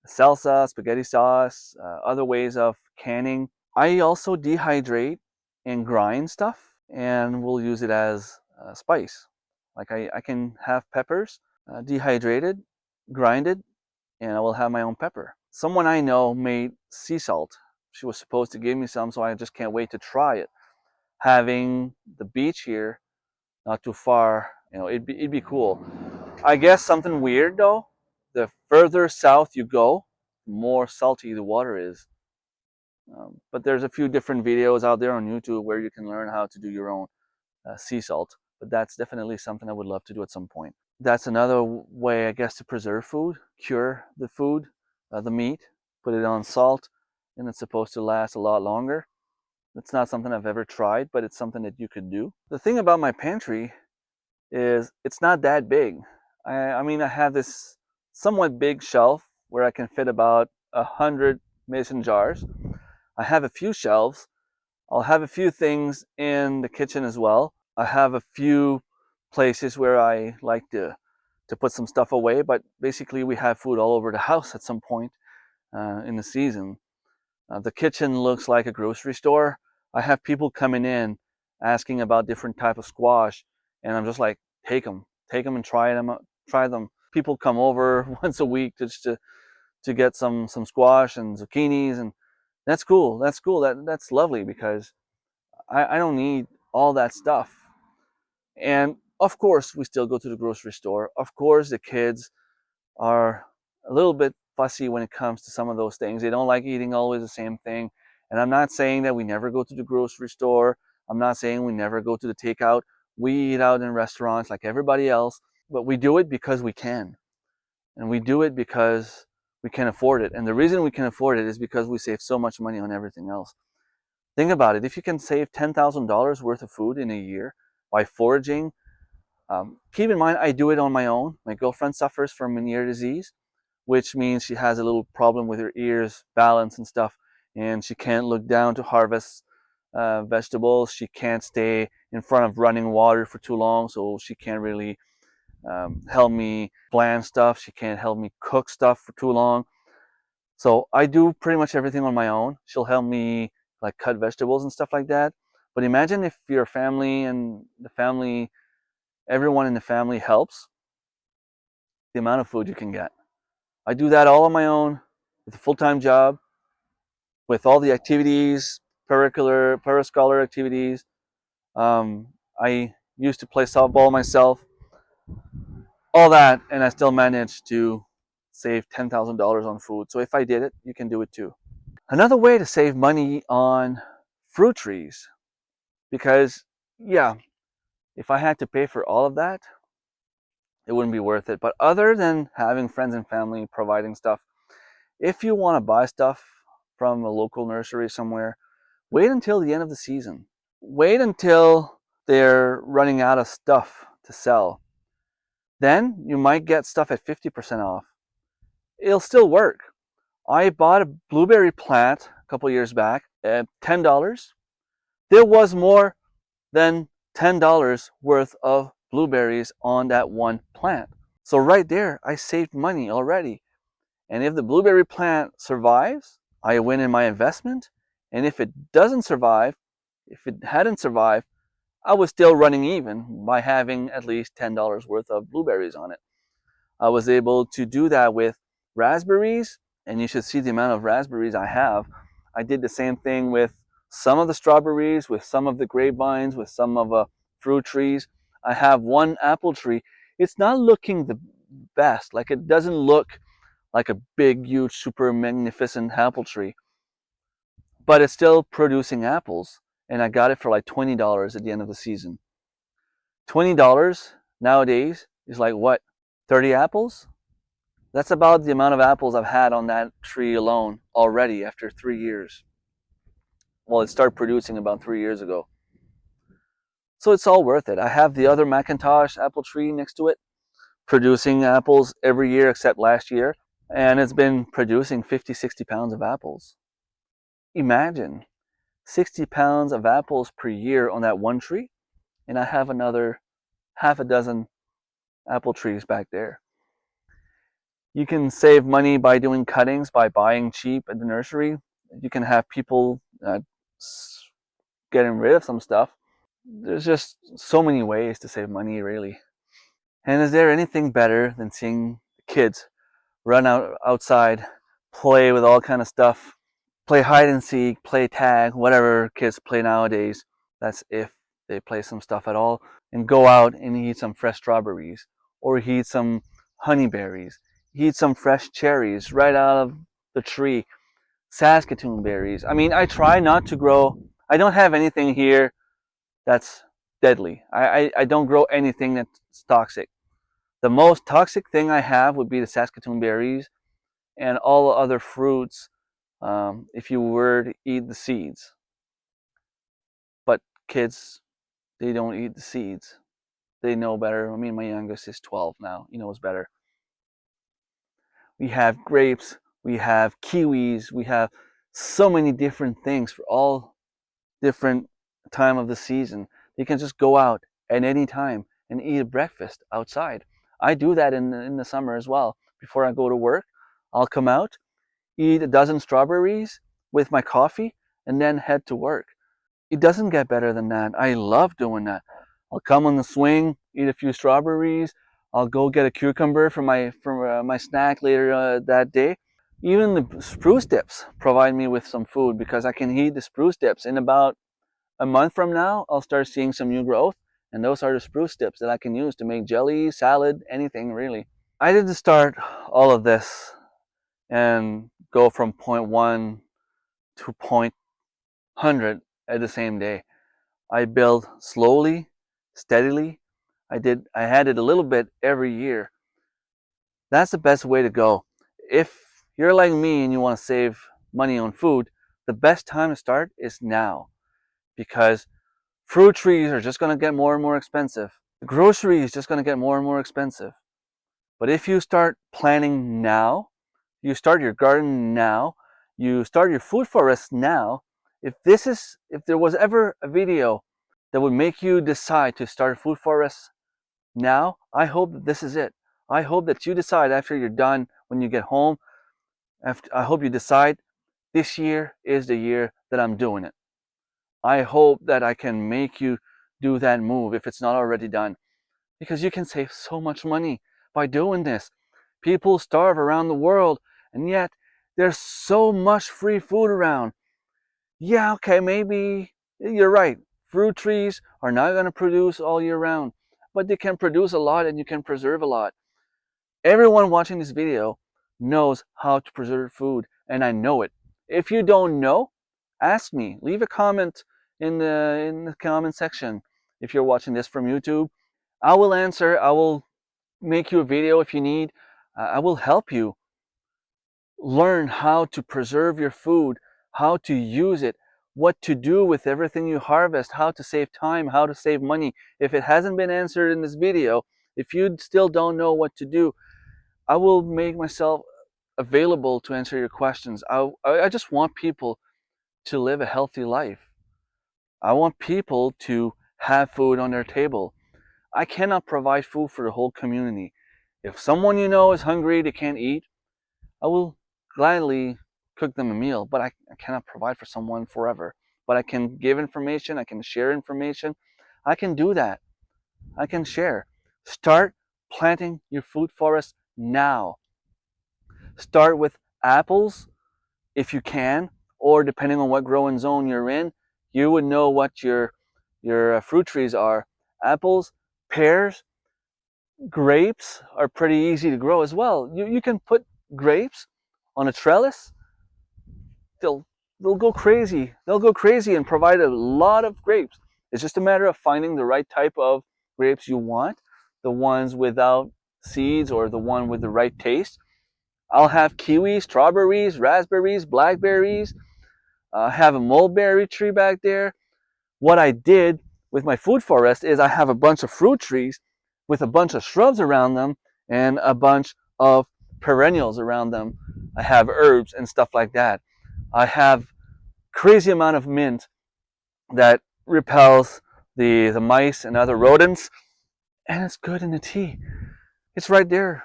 salsa, spaghetti sauce, other ways of canning. I also dehydrate and grind stuff, and we'll use it as spice. Like I can have peppers dehydrated, grinded, and I will have my own pepper. Someone I know made sea salt. She was supposed to give me some, so I just can't wait to try it. Having the beach here, not too far, it'd be cool. I guess something weird though, the further south you go, the more salty the water is. But there's a few different videos out there on YouTube where you can learn how to do your own sea salt. But that's definitely something I would love to do at some point. That's another way, I guess, to preserve food, cure the food, the meat, put it on salt, and it's supposed to last a lot longer. It's not something I've ever tried, but it's something that you could do. The thing about my pantry is it's not that big. I mean, I have this somewhat big shelf where I can fit about 100 mason jars. I have a few shelves. I'll have a few things in the kitchen as well. I have a few places where I like to put some stuff away, but basically we have food all over the house at some point in the season. The kitchen looks like a grocery store. I have people coming in asking about different type of squash, and I'm just like, take them and try them. Try them. People come over once a week just to get some squash and zucchinis, and that's cool. That's cool. That's lovely because I don't need all that stuff. And of course, we still go to the grocery store. Of course, the kids are a little bit fussy when it comes to some of those things. They don't like eating always the same thing. And I'm not saying that we never go to the grocery store. I'm not saying we never go to the takeout. We eat out in restaurants like everybody else, but we do it because we can. And we do it because we can afford it. And the reason we can afford it is because we save so much money on everything else. Think about it. If you can save $10,000 worth of food in a year by foraging, keep in mind I do it on my own. My girlfriend suffers from Meniere disease, which means she has a little problem with her ears balance and stuff, and she can't look down to harvest vegetables. She can't stay in front of running water for too long, so she can't really help me bland stuff. She can't help me cook stuff for too long. So I do pretty much everything on my own. She'll help me like cut vegetables and stuff like that. But imagine if your family and everyone in the family helps, the amount of food you can get. I do that all on my own with a full-time job, with all the activities, parascholar activities. I used to play softball myself, all that, and I still managed to save $10,000 on food. So if I did it, you can do it too. Another way to save money on fruit trees, because yeah, if I had to pay for all of that, it wouldn't be worth it. But other than having friends and family providing stuff, if you want to buy stuff from a local nursery somewhere, wait until the end of the season. Wait until they're running out of stuff to sell. Then you might get stuff at 50% off. It'll still work. I bought a blueberry plant a couple years back at $10. There was more than $10 worth of blueberries on that one plant. So right there, I saved money already. And if the blueberry plant survives, I win in my investment. And if it doesn't survive, if it hadn't survived, I was still running even by having at least $10 worth of blueberries on it. I was able to do that with raspberries, and you should see the amount of raspberries I have. I did the same thing with some of the strawberries, with some of the grapevines, with some of the fruit trees. I have one apple tree. It's not looking the best. Like it doesn't look like a big, huge, super magnificent apple tree, but it's still producing apples. And I got it for like $20 at the end of the season. $20 nowadays is like what? 30 apples? That's about the amount of apples I've had on that tree alone already after 3 years. Well, it started producing about 3 years ago. So it's all worth it. I have the other Macintosh apple tree next to it, producing apples every year except last year. And it's been producing 50, 60 pounds of apples. Imagine 60 pounds of apples per year on that one tree. And I have another half a dozen apple trees back there. You can save money by doing cuttings, by buying cheap at the nursery. You can have people getting rid of some stuff. There's just so many ways to save money, really. And is there anything better than seeing kids run outside, play with all kind of stuff, play hide and seek, play tag, whatever kids play nowadays? That's if they play some stuff at all. And go out and eat some fresh strawberries, or eat some honeyberries, eat some fresh cherries right out of the tree, Saskatoon berries. I mean, I try not to grow. I don't have anything here that's deadly. I don't grow anything that's toxic. The most toxic thing I have would be the Saskatoon berries and all other fruits, if you were to eat the seeds. But kids, they don't eat the seeds. They know better. I mean, my youngest is 12 now. He knows better. We have grapes, we have kiwis, we have so many different things for all different time of the season. You can just go out at any time and eat a breakfast outside. I do that in the summer as well. Before I go to work, I'll come out, eat a dozen strawberries with my coffee, and then head to work. It doesn't get better than that. I love doing that. I'll come on the swing, eat a few strawberries. I'll go get a cucumber for my snack later that day. Even the spruce dips provide me with some food because I can eat the spruce dips. In about a month from now, I'll start seeing some new growth, and those are the spruce dips that I can use to make jelly, salad, anything really. I didn't start all of this and go from point 1 to point 100 at the same day. I build slowly, steadily. I had it a little bit every year. That's the best way to go. If you're like me and you want to save money on food, the best time to start is now, because fruit trees are just going to get more and more expensive. The grocery is just going to get more and more expensive. But if you start planning now, you start your garden now, you start your food forest now, if there was ever a video that would make you decide to start a food forest now, I hope that this is it. I hope that you decide after you're done, when you get home, I hope you decide this year is the year that I'm doing it. I hope that I can make you do that move if it's not already done, because you can save so much money by doing this. People starve around the world, and yet there's so much free food around. Yeah, okay, maybe you're right. Fruit trees are not going to produce all year round, but they can produce a lot and you can preserve a lot. Everyone watching this video knows how to preserve food, and I know it. If you don't know, ask me. Leave a comment in the comment section. If you're watching this from YouTube, I will answer. I will make you a video if you need. I will help you learn how to preserve your food, how to use it, what to do with everything you harvest, how to save time, how to save money. If it hasn't been answered in this video, if you still don't know what to do, I will make myself available to answer your questions. I just want people to live a healthy life. I want people to have food on their table. I cannot provide food for the whole community. If someone you know is hungry, they can't eat, I will gladly cook them a meal, but I cannot provide for someone forever. But I can give information, I can share information. I can do that. I can share. Start planting your food forest now. Start with apples if you can, or depending on what growing zone you're in, you would know what your fruit trees are. Apples, pears, grapes are pretty easy to grow as well. You can put grapes on a trellis. They'll they'll go crazy. They'll go crazy and provide a lot of grapes. It's just a matter of finding the right type of grapes you want, the ones without seeds or the one with the right taste. I'll have kiwis, strawberries, raspberries, blackberries. I have a mulberry tree back there. What I did with my food forest is I have a bunch of fruit trees with a bunch of shrubs around them and a bunch of perennials around them. I have herbs and stuff like that. I have crazy amount of mint that repels the mice and other rodents, and it's good in the tea. It's right there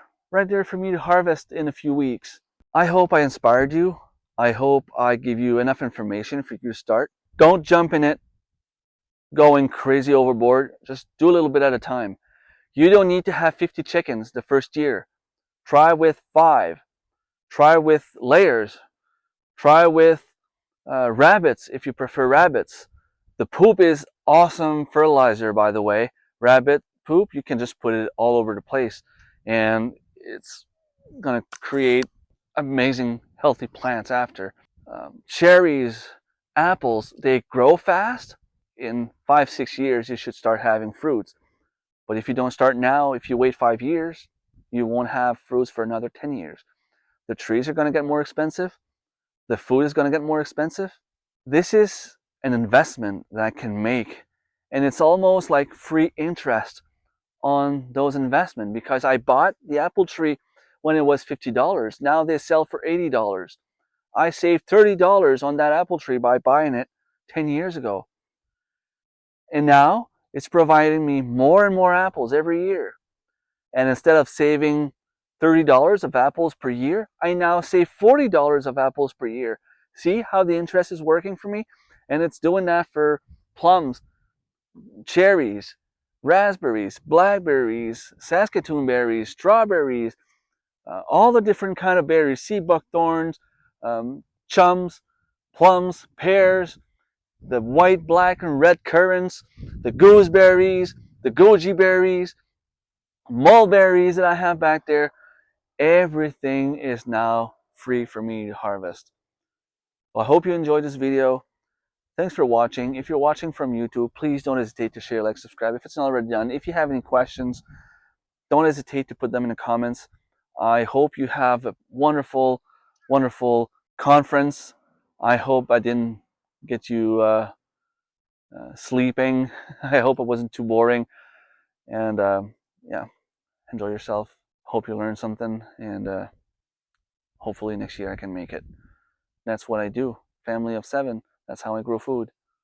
for me to harvest in a few weeks. I hope I inspired you. I hope I give you enough information for you to start. Don't jump in it going crazy overboard. Just do a little bit at a time. You don't need to have 50 chickens the first year. Try with 5. Try with layers. Try with rabbits if you prefer rabbits. The poop is awesome fertilizer, by the way. Rabbit poop, you can just put it all over the place, and it's going to create amazing healthy plants after. Cherries, apples, they grow fast. In 5-6 years you should start having fruits, but if you don't start now, if you wait 5 years, you won't have fruits for another 10 years. The trees are going to get more expensive, the food is going to get more expensive. This is an investment that I can make, and it's almost like free interest on those investments, because I bought the apple tree when it was $50. Now they sell for $80. I saved $30 on that apple tree by buying it 10 years ago. And now it's providing me more and more apples every year. And instead of saving $30 of apples per year, I now save $40 of apples per year. See how the interest is working for me? And it's doing that for plums, cherries, raspberries, blackberries, Saskatoon berries, strawberries, all the different kind of berries, sea buckthorns, chums, plums, pears, the white, black, and red currants, the gooseberries, the goji berries, mulberries that I have back there. Everything is now free for me to harvest. Well, I hope you enjoyed this video. Thanks for watching. If you're watching from YouTube, please don't hesitate to share, like, subscribe if it's not already done. If you have any questions, don't hesitate to put them in the comments. I hope you have a wonderful, wonderful conference. I hope I didn't get you sleeping. I hope it wasn't too boring. And yeah, enjoy yourself. Hope you learned something. And hopefully next year I can make it. That's what I do. Family of 7. That's how I grow food.